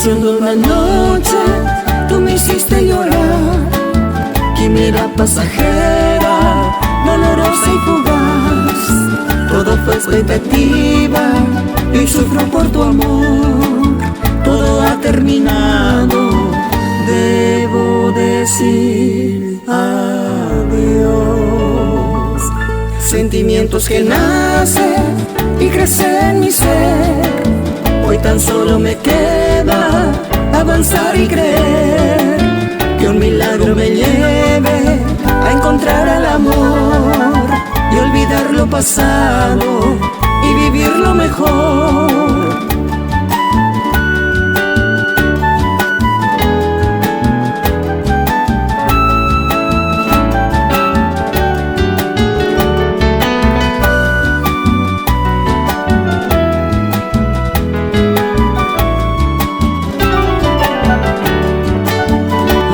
Ilusión de una noche, tú me hiciste llorar. Quimera pasajera, dolorosa y fugaz. Todo fue expectativa y sufro por tu amor. Todo ha terminado, debo decir adiós. Sentimientos que nacen y crecen en mi ser. Hoy tan solo me queda avanzar y creer que un milagro me lleve a encontrar al amor y olvidar lo pasado y vivir lo mejor.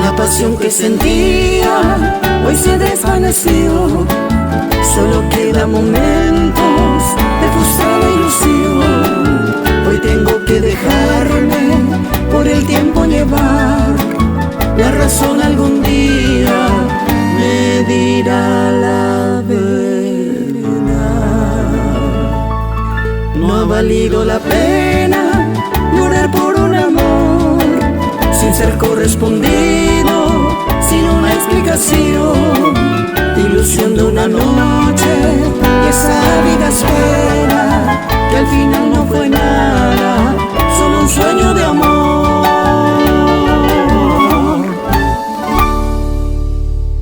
La pasión que sentía hoy se desvaneció. Solo quedan momentos de frustrada ilusión. Hoy tengo que dejarme por el tiempo llevar. La razón algún día me dirá la verdad. No ha valido la pena llorar por un amor sin ser correspondido, sin una explicación. Ilusión de una noche y esa vida espera.